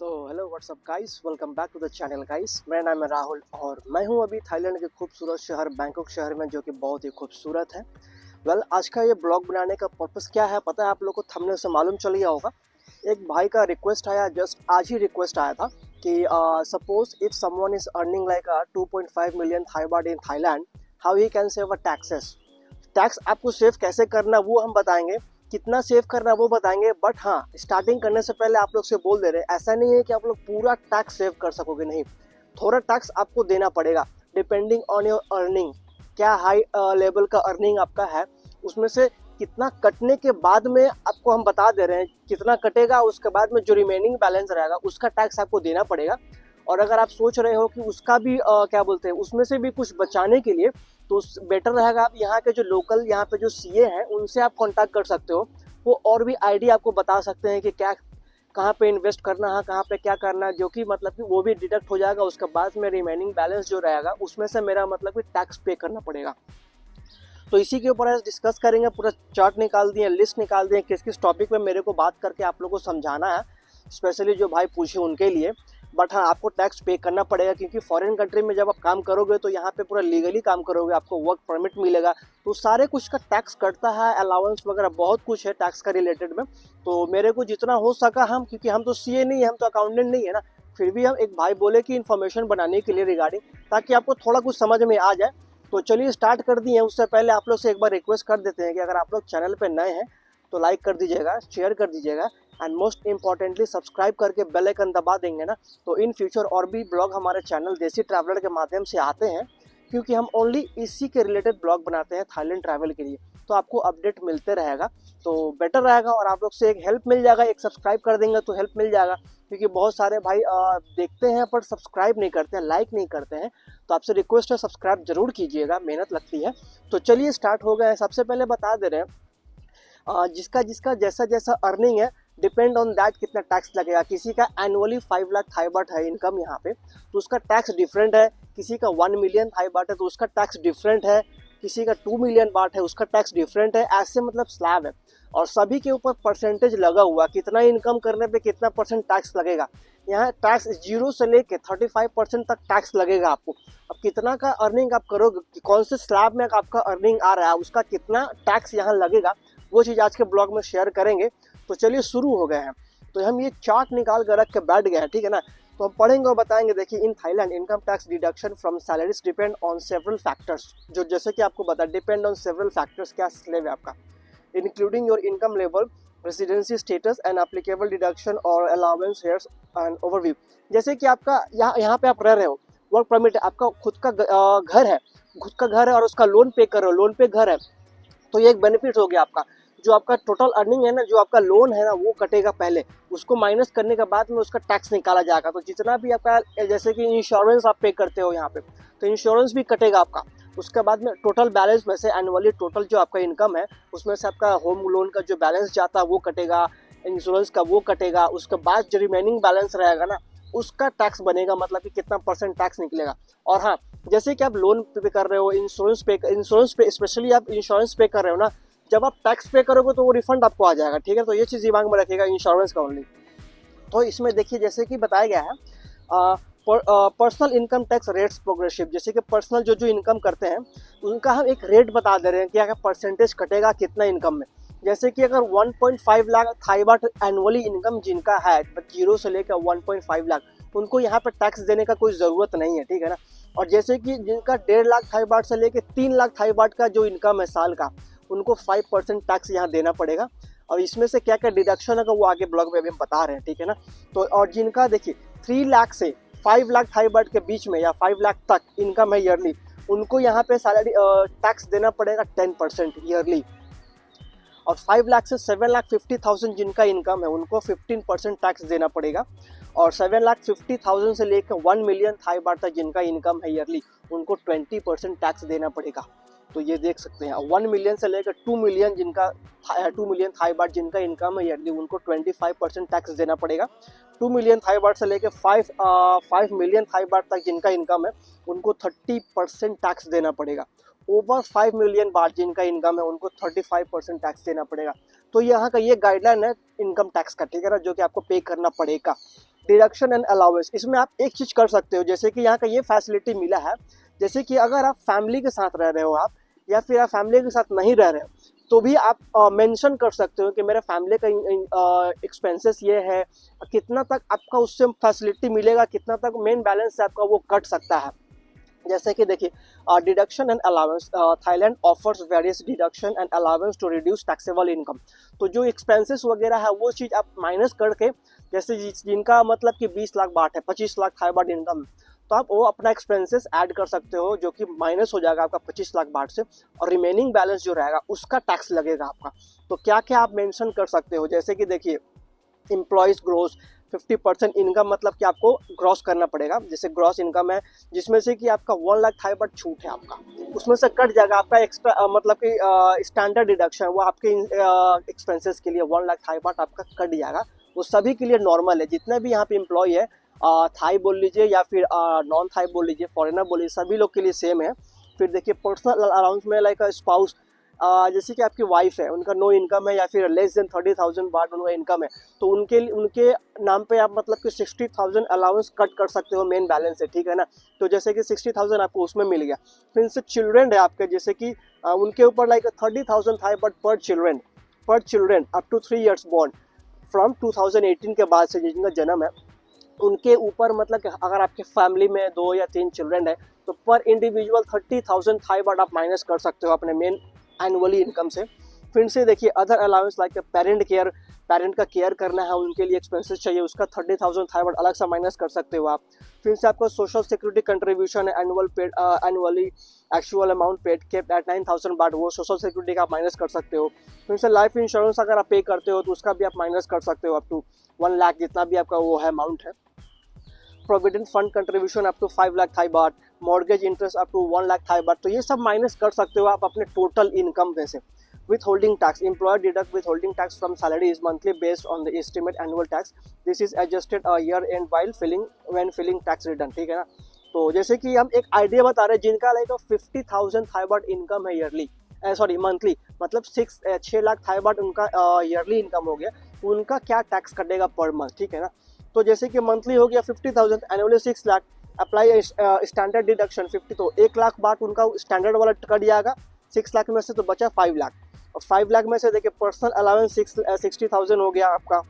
तो hello what's up guys, welcome back to the channel guys. मेरा नाम है राहुल और मैं हूं अभी थाईलैंड के खूबसूरत शहर बैंकॉक शहर में, जो कि बहुत ही खूबसूरत है। आज का ये ब्लॉग बनाने का पर्पस क्या है पता है आप लोग को, थंबनेल से मालूम चल गया होगा। एक भाई का रिक्वेस्ट आया, जस्ट आज ही रिक्वेस्ट आया था कि suppose if someone is earning like 2.5 million Thai baht in Thailand, how he can save a taxes. Tax आपको सेव कैसे करना वो हम बताएंगे, कितना सेव करना वो बताएंगे। बट हाँ, स्टार्टिंग करने से पहले आप लोग से बोल दे रहे हैं, ऐसा नहीं है कि आप लोग पूरा टैक्स सेव कर सकोगे, नहीं। थोड़ा टैक्स आपको देना पड़ेगा डिपेंडिंग ऑन योर अर्निंग। क्या हाई लेवल का अर्निंग आपका है, उसमें से कितना कटने के बाद में आपको हम बता दे रहे हैं कितना कटेगा। उसके बाद में जो रिमेनिंग बैलेंस रहेगा उसका टैक्स आपको देना पड़ेगा। और अगर आप सोच रहे हो कि उसका भी क्या बोलते हैं, उसमें से भी कुछ बचाने के लिए, तो बेटर रहेगा आप यहाँ के जो लोकल यहाँ पे जो सीए हैं उनसे आप कांटेक्ट कर सकते हो। वो और भी आइडिया आपको बता सकते हैं कि क्या कहाँ पे इन्वेस्ट करना है, कहाँ पे क्या करना है, जो कि मतलब कि वो भी डिडक्ट हो जाएगा। उसके बाद में रिमेनिंग बैलेंस जो रहेगा उसमें से मेरा मतलब कि टैक्स पे करना पड़ेगा। तो इसी के ऊपर आज डिस्कस करेंगे, पूरा चार्ट निकाल दिए, लिस्ट निकाल दिए, किस किस टॉपिक पे मेरे को बात करके आप लोगों को समझाना है, स्पेशली जो भाई पूछे उनके लिए। बट हाँ, आपको टैक्स पे करना पड़ेगा क्योंकि फॉरेन कंट्री में जब आप काम करोगे तो यहाँ पे पूरा लीगली काम करोगे, आपको वर्क परमिट मिलेगा, तो सारे कुछ का टैक्स कटता है, अलाउंस वगैरह बहुत कुछ है टैक्स का रिलेटेड में। तो मेरे को जितना हो सका, हम क्योंकि हम तो सीए नहीं है, हम तो अकाउंटेंट नहीं है ना, फिर भी हम एक भाई बोले कि इन्फॉर्मेशन बनाने के लिए रिगार्डिंग, ताकि आपको थोड़ा कुछ समझ में आ जाए। तो चलिए स्टार्ट कर दिए। उससे पहले आप लोग से एक बार रिक्वेस्ट कर देते हैं कि अगर आप लोग चैनल पे नए हैं तो लाइक कर दीजिएगा, शेयर कर दीजिएगा, एंड मोस्ट इंपॉर्टेंटली सब्सक्राइब करके बेल आइकन दबा देंगे ना, तो इन फ्यूचर और भी ब्लॉग हमारे चैनल देसी ट्रैवलर के माध्यम से आते हैं, क्योंकि हम ओनली इसी के रिलेटेड ब्लॉग बनाते हैं थाईलैंड ट्रैवल के लिए। तो आपको अपडेट मिलते रहेगा तो बेटर रहेगा, और आप लोग से एक हेल्प मिल जाएगा, एक सब्सक्राइब कर देंगे तो हेल्प मिल जाएगा। क्योंकि बहुत सारे भाई देखते हैं पर सब्सक्राइब नहीं करते हैं, लाइक नहीं करते हैं। तो आपसे रिक्वेस्ट है, सब्सक्राइब जरूर कीजिएगा, मेहनत लगती है। तो चलिए स्टार्ट हो गए। सबसे पहले बता दे रहे हैं, जिसका जिसका जैसा जैसा अर्निंग है, डिपेंड ऑन दैट कितना टैक्स लगेगा। किसी का एनुअली 5 लाख थाई बाट है इनकम यहाँ पे, तो उसका टैक्स डिफरेंट है। किसी का 1 मिलियन थाई बाट है तो उसका टैक्स डिफरेंट है। किसी का 2 मिलियन बाट है उसका टैक्स डिफरेंट है। ऐसे मतलब स्लैब है, और सभी के ऊपर परसेंटेज लगा हुआ, कितना इनकम करने पे कितना परसेंट टैक्स लगेगा। यहाँ टैक्स 0 से लेके 35% तक टैक्स लगेगा आपको। अब कितना का अर्निंग आप करोगे, कौन से स्लैब में आपका अर्निंग आ रहा है, उसका कितना टैक्स यहाँ लगेगा, वो चीज़ आज के ब्लॉग में शेयर करेंगे। तो चलिए शुरू हो गए हैं। तो हम ये चार्ट निकाल कर रख के बैठ गए हैं, ठीक है ना। तो हम पढ़ेंगे और बताएंगे। देखिए, in Thailand income tax deduction from salaries depend on several factors, जो जैसे कि आपको बता, डिपेंड ऑन सेवरल फैक्टर्स, क्या स्लेब है आपका, including your income level, residency status and applicable deduction और अलाउंस हेयर्स एंड ओवरव्यू। जैसे कि आपका यहाँ पे आप रह रहे हो, वर्क परमिट है, आपका खुद का घर है, खुद का घर है और उसका लोन पे कर रहे हो, लोन पे घर है, तो ये एक बेनिफिट हो गया आपका। जो आपका टोटल अर्निंग है ना, जो आपका लोन है ना, वो कटेगा पहले, उसको माइनस करने के बाद में उसका टैक्स निकाला जाएगा। तो जितना भी आपका, जैसे कि इंश्योरेंस आप पे करते हो यहाँ पे, तो इंश्योरेंस भी कटेगा आपका। उसके बाद में टोटल बैलेंस में से एनुअली टोटल जो आपका इनकम है उसमें से आपका होम लोन का जो बैलेंस जाता है वो कटेगा, इंश्योरेंस का वो कटेगा। उसके बाद जो रिमेनिंग बैलेंस रहेगा ना, उसका टैक्स बनेगा, मतलब कि कितना परसेंट टैक्स निकलेगा। और हाँ, जैसे कि आप लोन पे कर रहे हो, इंश्योरेंस पे स्पेशली आप इंश्योरेंस पे कर रहे हो ना, जब आप टैक्स पे करोगे तो वो रिफंड आपको आ जाएगा, ठीक है। तो ये चीज़ दिमाग में रखिएगा, इंश्योरेंस का ओनली। तो इसमें देखिए, जैसे कि बताया गया है, personal income tax rates progressive. जैसे कि पर्सनल जो जो इनकम करते हैं उनका हम एक रेट बता दे रहे हैं कि अगर परसेंटेज कटेगा कितना इनकम में। जैसे कि अगर 1.5 lakh Thai baht annually income जिनका है, 0 से लेकर 1.5 लाख, उनको यहाँ पर टैक्स देने का कोई ज़रूरत नहीं है, ठीक है ना। और जैसे कि जिनका 1.5 लाख थाई बाट से लेकर 3 लाख थाई बाट का जो इनकम है साल का, उनको 5% टैक्स यहाँ देना पड़ेगा। और इसमें से क्या क्या डिडक्शन है वो आगे ब्लॉग में भी हम बता रहे हैं, ठीक है ना। तो और जिनका देखिए 3 लाख से 5 लाख थाई बाट के बीच में या 5 लाख तक इनकम है ईयरली, उनको यहाँ पे सैलरी टैक्स देना पड़ेगा 10% ईयरली। और 5 लाख से 7,50,000 जिनका इनकम है उनको 15% टैक्स देना पड़ेगा। और 7,50,000 से लेकर 1 मिलियन थाई बाट तक जिनका इनकम है ईयरली, उनको 20% टैक्स देना पड़ेगा। तो ये देख सकते हैं, 1 मिलियन से लेकर 2 मिलियन जिनका 2 मिलियन थाई बाट जिनका इनकम है ईयरली, उनको 25% टैक्स देना पड़ेगा। 2 मिलियन थाई बाट से लेकर 5 मिलियन थाई बाट तक जिनका इनकम है उनको 30% टैक्स देना पड़ेगा। ओवर 5 मिलियन बाट जिनका इनकम है उनको 35% टैक्स देना पड़ेगा। तो यहाँ का ये गाइडलाइन है इनकम टैक्स का, ठीक है ना, जो कि आपको पे करना पड़ेगा। डिडक्शन एंड अलाउंस, इसमें आप एक चीज़ कर सकते हो, जैसे कि यहाँ का ये फैसिलिटी मिला है, जैसे कि अगर आप फैमिली के साथ रह रहे हो आप, या फिर आप फैमिली के साथ नहीं रह रहे हो, तो भी आप मेंशन कर सकते हो कि मेरे फैमिली का एक्सपेंसेस ये है, कितना तक आपका उससे फैसिलिटी मिलेगा, कितना तक मेन बैलेंस से आपका वो कट सकता है। जैसे कि देखिए deduction and allowance, Thailand offers various deduction and allowance to reduce taxable income. तो जो एक्सपेंसेस वगैरह है वो चीज़ आप माइनस करके, जैसे जिनका मतलब कि 20 लाख बाट है, 25 लाख थाई बाट इनकम, तो आप वो अपना एक्सपेंसेस ऐड कर सकते हो, जो कि माइनस हो जाएगा आपका 25 लाख बाट से, और रिमेनिंग बैलेंस जो रहेगा उसका टैक्स लगेगा आपका। तो क्या क्या आप मेंशन कर सकते हो, जैसे कि देखिए एम्प्लॉयज़ ग्रोस 50% इनकम, मतलब कि आपको ग्रॉस करना पड़ेगा, जैसे ग्रॉस इनकम है जिसमें से कि आपका 1 लाख थाई बाट छूट है आपका, उसमें से कट जाएगा आपका एक्स्ट्रा, मतलब कि स्टैंडर्ड डिडक्शन वो आपके एक्सपेंसेस के लिए 1 लाख थाई बाट आपका कट जाएगा। वो सभी के लिए नॉर्मल है, जितने भी यहाँ पे एम्प्लॉय है, थाई बोल लीजिए या फिर नॉन थाई बोल लीजिए, फॉरेनर बोल लीजिए, सभी लोग के लिए सेम है। फिर देखिए पर्सनल अलाउंस में लाइक स्पाउस, जैसे कि आपकी वाइफ है, उनका नो इनकम है या फिर लेस देन 30,000 बाट उनका इनकम है, तो उनके नाम पे आप मतलब कि 60,000 अलाउंस कट कर सकते हो मेन बैलेंस से, ठीक है ना। तो जैसे कि 60,000 आपको उसमें मिल गया। फिर इनसे चिल्ड्रेन है आपके, जैसे कि उनके ऊपर लाइक 30,000 था, but per children up to 3 years born from 2018 के बाद से जिनका जन्म है, उनके ऊपर मतलब कि अगर आपके फैमिली में 2 या 3 चिल्ड्रेन है, तो पर इंडिविजुअल 30,000 थाई बाट आप माइनस कर सकते हो अपने मेन एनुअली इनकम से। फिर से देखिए अदर अलाउंस लाइक पेरेंट का केयर करना है, उनके लिए एक्सपेंसेस चाहिए, उसका 30,000 थाई बाट अलग सा माइनस कर सकते हो आप। फिर से आपको सोशल सिक्योरिटी कंट्रीब्यूशन है, annually actual amount paid kept at 9,000 बाट, वो सोशल सिक्योरिटी का आप माइनस कर सकते हो। फिर से लाइफ इंश्योरेंस अगर आप पे करते हो तो उसका भी आप माइनस कर सकते हो अप टू 1 लाख, जितना भी आपका वो है अमाउंट है। Provident fund contribution up to 5 lakh Thai baht, mortgage interest up to 1 lakh Thai baht, तो ये सब माइनस कर सकते हो आप अपने टोटल इनकम में से। Withholding tax, employer deduct withholding tax from salary is monthly based on the estimate annual tax. This is adjusted a year end while filling tax return, ठीक है ना। तो जैसे कि हम एक आइडिया बता रहे हैं, जिनका लाइक 50,000 थाई बाट इनकम है ईयरली, सॉरी मंथली, मतलब 6 लाख थाई बाट उनका ईयरली इनकम हो गया, उनका क्या टैक्स कटेगा पर मंथ, ठीक है ना। तो जैसे कि मंथली हो गया 50,000, annually 6 lakh, apply standard deduction 50, तो 1 लाख बाट उनका स्टैंडर्ड वाला कट जाएगा 6 लाख में से, तो बचा 5 लाख। और 5 लाख में से देखिए पर्सनल अलाउंस 60,000 हो गया आपका,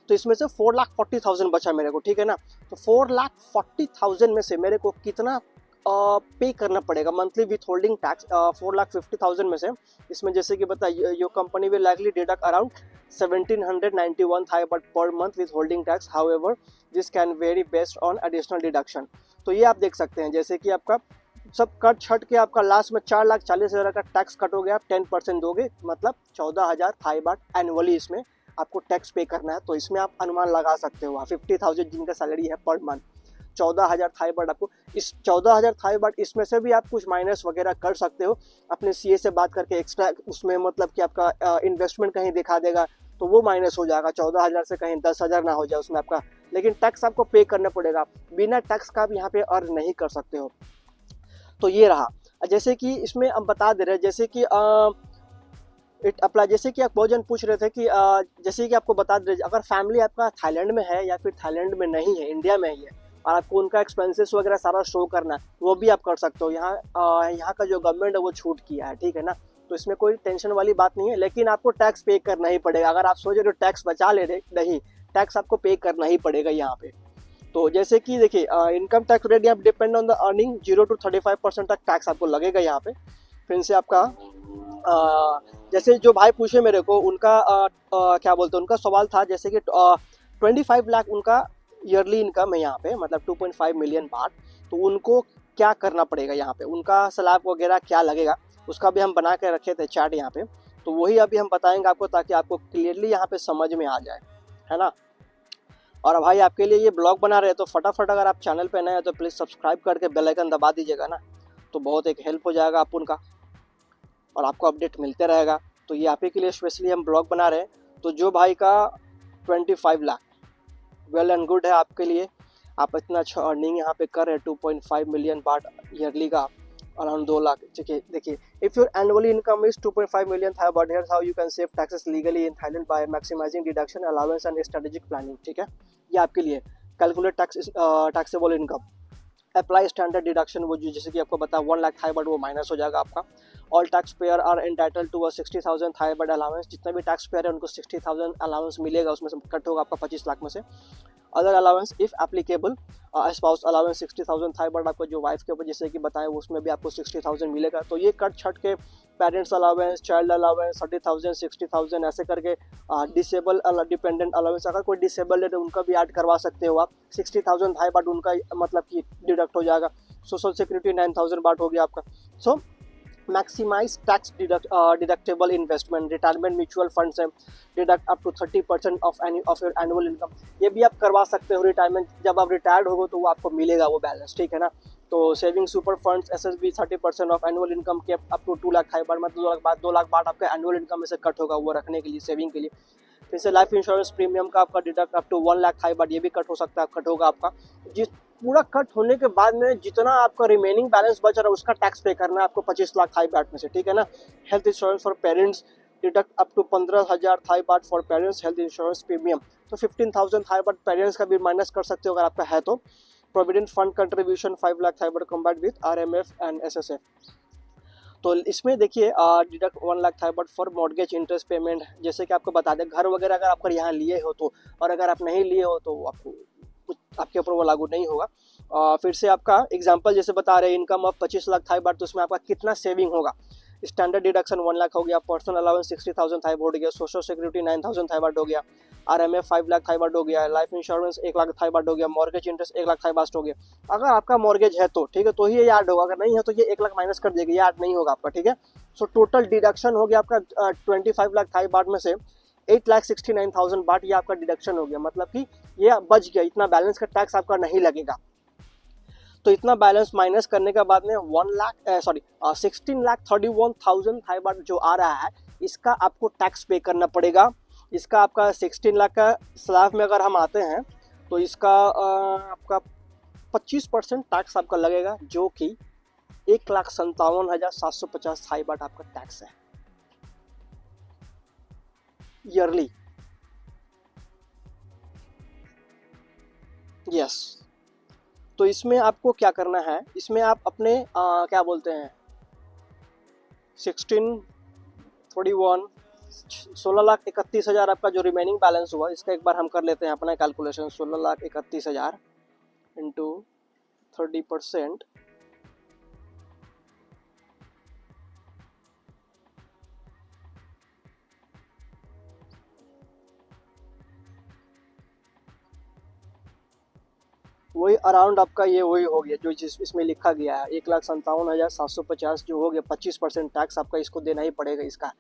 तो इसमें से 4,40,000 बचा मेरे को, ठीक है ना। तो 4,40,000 में से मेरे को कितना पे करना पड़ेगा मंथली विथ होल्डिंग टैक्स, 4,50,000 में से, इसमें जैसे कि बता your company will likely deduct around 1,791 Thai baht per month withholding tax, however this can vary based on additional deduction. तो ये आप देख सकते हैं, जैसे कि आपका सब कट छट के आपका लास्ट में 4,40,000 का टैक्स कट हो गया, आप 10% दोगे, मतलब 14,000 थाई बाट एनुअली इसमें आपको टैक्स पे करना है। तो इसमें आप अनुमान लगा सकते हो 50,000 जिनका सैलरी है पर मंथ, 14,000 थाई बाट आपको, इस 14,000 थाई बाट इसमें से भी आप कुछ माइनस वगैरह कर सकते हो अपने सीए से बात करके, एक्स्ट्रा उसमें मतलब कि आपका इन्वेस्टमेंट कहीं दिखा देगा तो वो माइनस हो जाएगा, 14,000 से कहीं 10,000 ना हो जाए उसमें आपका, लेकिन टैक्स आपको पे करना पड़ेगा, बिना टैक्स का आप यहाँ पे अर्न नहीं कर सकते हो। तो ये रहा, जैसे कि इसमें हम बता दे रहे हैं, जैसे कि इट अप्लाई, जैसे कि आप बहुत जन पूछ रहे थे कि जैसे कि आपको बता दे, अगर फैमिली आपका थाईलैंड में है या फिर थाईलैंड में नहीं है, इंडिया में ही है, और आपको उनका एक्सपेंसेस वगैरह सारा शो करना है, वो भी आप कर सकते हो। यहाँ का जो गवर्नमेंट है वो छूट किया है, ठीक है ना। तो इसमें कोई टेंशन वाली बात नहीं है, लेकिन आपको टैक्स पे करना ही पड़ेगा। अगर आप सोच रहे हो टैक्स बचा ले रहे, नहीं, टैक्स आपको पे करना ही पड़ेगा यहाँ पे। तो जैसे कि देखिए इनकम टैक्स रेट यहाँ depend on the earning, 0 to 35% तक टैक्स आपको लगेगा यहाँ पे। फिर से आपका जैसे जो भाई पूछे मेरे को, उनका क्या बोलते हैं, उनका सवाल था जैसे कि 25 लाख उनका ईयरली इनकम है यहाँ पे, मतलब 2.5 मिलियन बाट, तो उनको क्या करना पड़ेगा यहाँ पे, उनका स्लैब वगैरह क्या लगेगा, उसका भी हम बना के रखे थे चार्ट यहाँ पे, तो वही अभी हम बताएंगे आपको, ताकि आपको क्लियरली यहाँ पे समझ में आ जाए, है ना। और भाई आपके लिए ये ब्लॉग बना रहे हैं, तो फटाफट अगर आप चैनल पे नए हैं तो प्लीज़ सब्सक्राइब करके बेल आइकन दबा दीजिएगा ना, तो बहुत एक हेल्प हो जाएगा आप उनका, और आपको अपडेट मिलते रहेगा। तो ये आप ही के लिए स्पेशली हम ब्लॉग बना रहे हैं। तो जो भाई का 25 लाख वेल एंड गुड है आपके लिए, आप इतना अच्छा अर्निंग यहाँ पे कर रहे हैं, 2.5 मिलियन बाट ईयरली का, अराउंड 2 लाख। देखिए देखिए, if your annually income is 2.5 million Thai baht, here's how you can save taxes legally in Thailand by maximizing deduction allowance and strategic planning. ठीक है, ये आपके लिए calculate taxable income, apply standard deduction, वो जो जैसे कि आपको बता 1 लाख थाई बाट वो माइनस हो जाएगा आपका। All tax payer are entitle to 60,000 Thai baht allowance, जितने भी टैक्स पेयर है उनको 60,000 अलाउंस मिलेगा, उसमें से कट होगा आपका 25 लाख में से। Other allowance if applicable, spouse allowance 60,000 Thai baht, आपको जो वाइफ के ऊपर जैसे कि बताएं उसमें भी आपको 60,000 मिलेगा। तो ये कट छट के पेरेंट्स अलाउंस, चाइल्ड अलाउंस 30,000 60,000 ऐसे करके, डिसेबल डिपेंडेंट अलाउंस, अगर कोई डिसेबल है तो उनका भी ऐड करवा सकते हो आप। 60,000 थाई बाट उनका मतलब कि डिडक्ट हो जाएगा। सोशल सिक्योरिटी 9,000 बाट हो गया आपका। So maximise tax deductible investment, retirement mutual fund से deduct up to 30% of your annual income, ये भी आप करवा सकते हो। रिटायरमेंट जब आप रिटायर्ड होगो तो वो आपको मिलेगा वो बैलेंस, ठीक है ना। तो saving super funds SSB 30% of annual income के up to 2 lakh Thai baht, मतलब 2 लाख बाट आपका एनुअल इनकम में से कट होगा वो रखने के लिए, सेविंग के लिए। फिर से लाइफ इंश्योरेंस प्रीमियम का आपका deduct up to 1 lakh Thai baht, ये भी कट हो सकता है, कट होगा आपका। जिस पूरा कट होने के बाद में जितना आपका रिमेनिंग बैलेंस बच रहा है उसका टैक्स पे करना है आपको 25 लाख थाई बाट में से, ठीक है ना। Health insurance for parents deduct up to 15,000 Thai baht for parents health insurance premium, तो 15,000 थाई बाट पेरेंट्स का भी माइनस कर सकते हो अगर आपका है तो। Provident fund contribution 5 lakh Thai baht combined with RMF and SSF. तो इसमें देखिए deduct 1 lakh Thai baht for mortgage interest payment, जैसे कि आपको बता दें घर वगैरह अगर आपका यहाँ लिए हो तो, और अगर आप नहीं लिए हो तो आपको आपके ऊपर वो लागू नहीं होगा। फिर से आपका एग्जांपल जैसे बता रहे हैं, income of 25 lakh Thai baht, तो उसमें आपका कितना सेविंग होगा। स्टैंडर्ड डिडक्शन 1 लाख हो गया, पर्सनल अलाउंस 60,000 थाई बाट हो गया, सोशल सिक्योरिटी 9,000 थाई बाट हो गया, आरएमएफ 5 लाख थाई बाट हो गया, लाइफ इंश्योरेंस 1 लाख थाई बाट हो गया, मॉर्गेज इंटरेस्ट 1 लाख थाई बाट हो गया। अगर आपका मॉर्गेज है तो ठीक है, तो ही ये ऐड होगा, अगर नहीं है तो ये 1 लाख माइनस कर देगा, ये ऐड नहीं होगा आपका, ठीक है। सो टोटल डिडक्शन हो गया आपका 25 लाख थाई बाट में से 8,69,000 बाट, ये आपका डिडक्शन हो गया, मतलब कि ये बच गया, इतना बैलेंस का टैक्स आपका नहीं लगेगा। तो इतना बैलेंस माइनस करने के बाद में 16,31,000 थाई बाट जो आ रहा है, इसका आपको टैक्स पे करना पड़ेगा। इसका आपका 16 लाख का स्लैब में अगर हम आते हैं तो इसका आपका 25% टैक्स आपका लगेगा, जो कि 1,57,750 थाई बाट आपका टैक्स है ईयरली। यस, तो इसमें आपको क्या करना है, इसमें आप अपने क्या बोलते हैं 16,31,16,31,000 आपका जो रिमेनिंग बैलेंस हुआ, इसका एक बार हम कर लेते हैं अपना कैलकुलेशन। 16,31,000 इंटू 30%, वही अराउंड आपका ये वही हो गया जो जिस इसमें लिखा गया है 1,57,750 जो हो गया। 25% टैक्स आपका इसको देना ही पड़ेगा इसका।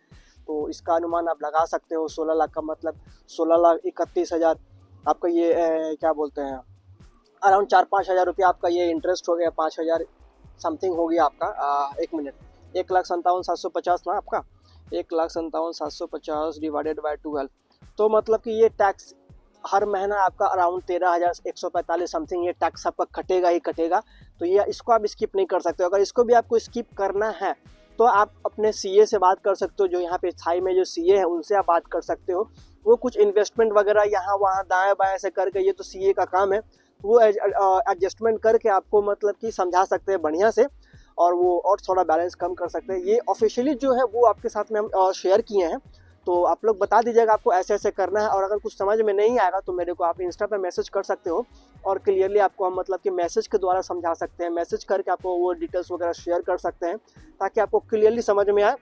तो इसका अनुमान आप लगा सकते हो, 16 लाख का मतलब 16,31,000 आपका ये क्या बोलते हैं अराउंड 4-5 हज़ार रुपये आपका ये इंटरेस्ट हो गया, 5,000 समथिंग हो गया आपका। एक मिनट, 1,57,750 ना आपका, 1,57,750 डिवाइडेड बाय 12, तो मतलब कि ये टैक्स हर महीना आपका अराउंड 13,145 समथिंग ये टैक्स आपका कटेगा ही कटेगा। तो ये इसको आप स्किप नहीं कर सकते हो। अगर इसको भी आपको स्किप करना है तो आप अपने सीए से बात कर सकते हो, जो यहाँ पे थाई में जो सीए है उनसे आप बात कर सकते हो। वो कुछ इन्वेस्टमेंट वगैरह यहाँ वहाँ दाएं बाएं से करके, ये तो सीए का काम है, वो एडजस्टमेंट करके आपको मतलब कि समझा सकते हैं बढ़िया से, और वो और थोड़ा बैलेंस कम कर सकते हैं। ये ऑफिशियली जो है वो आपके साथ में हम शेयर किए हैं, तो आप लोग बता दीजिएगा आपको ऐसे ऐसे करना है। और अगर कुछ समझ में नहीं आएगा तो मेरे को आप इंस्टा पे मैसेज कर सकते हो, और क्लियरली आपको हम मतलब कि मैसेज के द्वारा समझा सकते हैं, मैसेज करके आपको वो डिटेल्स वगैरह शेयर कर सकते हैं, ताकि आपको क्लियरली समझ में आए।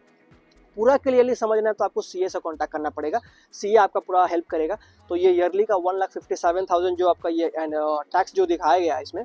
पूरा क्लियरली समझना है तो आपको सीए से कांटेक्ट करना पड़ेगा, सीए आपका पूरा हेल्प करेगा। तो ये ईयरली का 1,57,000 जो आपका ये टैक्स जो दिखाया गया है इसमें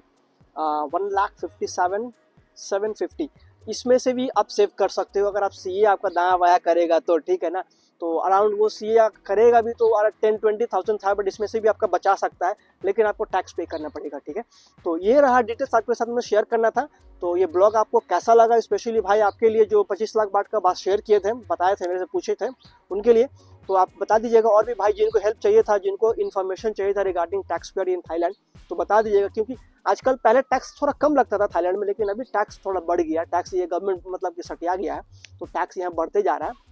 1,57,750, इसमें से भी आप सेव कर सकते हो अगर आप सीए आपका दाया वाया करेगा तो, ठीक है ना। तो अराउंड वो सीए करेगा भी तो 10-20,000 था, बट इसमें से भी आपका बचा सकता है, लेकिन आपको टैक्स पे करना पड़ेगा, ठीक है। तो ये रहा डिटेल्स आपके साथ में शेयर करना था। तो ये ब्लॉग आपको कैसा लगा, स्पेशली भाई आपके लिए जो 25 लाख बात का बात शेयर किए थे, बताए थे, मेरे से पूछे थे उनके लिए। तो आप बता दीजिएगा। और भी भाई जिनको हेल्प चाहिए था, जिनको इन्फॉर्मेशन चाहिए था regarding tax paid in Thailand, तो बता दीजिएगा। क्योंकि आजकल पहले टैक्स थोड़ा कम लगता था थाईलैंड में, लेकिन अभी टैक्स थोड़ा बढ़ गया। टैक्स ये गवर्नमेंट मतलब कि सटिया गया है, तो टैक्स यहाँ बढ़ते जा रहा है।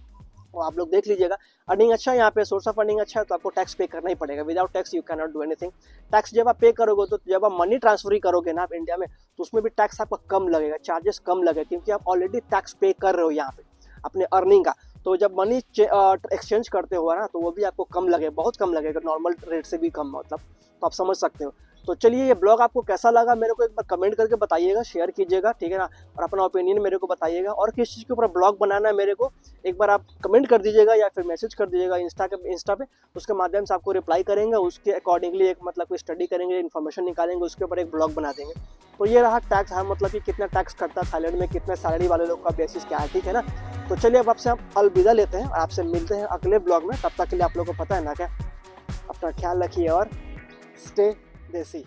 और आप लोग देख लीजिएगा, अर्निंग अच्छा है यहाँ पे, सोर्स ऑफ अर्निंग अच्छा है, तो आपको टैक्स पे करना ही पड़ेगा। Without tax you can not do anything. Tax जब आप पे करोगे, तो जब आप मनी ट्रांसफर ही करोगे ना आप इंडिया में, तो उसमें भी टैक्स आपका कम लगेगा, चार्जेस कम लगेगा, क्योंकि आप ऑलरेडी टैक्स पे कर रहे हो यहाँ पे अपने अर्निंग का। तो जब मनी एक्सचेंज करते हो ना, तो वो भी आपको कम लगेगा, बहुत कम लगेगा, नॉर्मल रेट से भी कम मतलब। तो आप समझ सकते हो। तो चलिए, ये ब्लॉग आपको कैसा लगा मेरे को एक बार कमेंट करके बताइएगा, शेयर कीजिएगा, ठीक है ना। और अपना ओपिनियन मेरे को बताइएगा, और किस चीज़ के ऊपर ब्लॉग बनाना है मेरे को एक बार आप कमेंट कर दीजिएगा, या फिर मैसेज कर दीजिएगा इंस्टा पे। उसके माध्यम से आपको रिप्लाई करेंगे, उसके अकॉर्डिंगली एक मतलब कोई स्टडी करेंगे, इन्फॉर्मेशन निकालेंगे, उसके ऊपर एक ब्लॉग बना देंगे। तो ये रहा टैक्स, हाँ मतलब कि कितना टैक्स करता है थाईलैंड में, कितने सैलरी वाले लोग का बेसिस क्या है, ठीक है ना। तो चलिए, अब आपसे हम अलविदा लेते हैं और आपसे मिलते हैं अगले ब्लॉग में। तब तक के लिए आप लोग को पता है ना क्या, अपना ख्याल रखिए और स्टे देसी।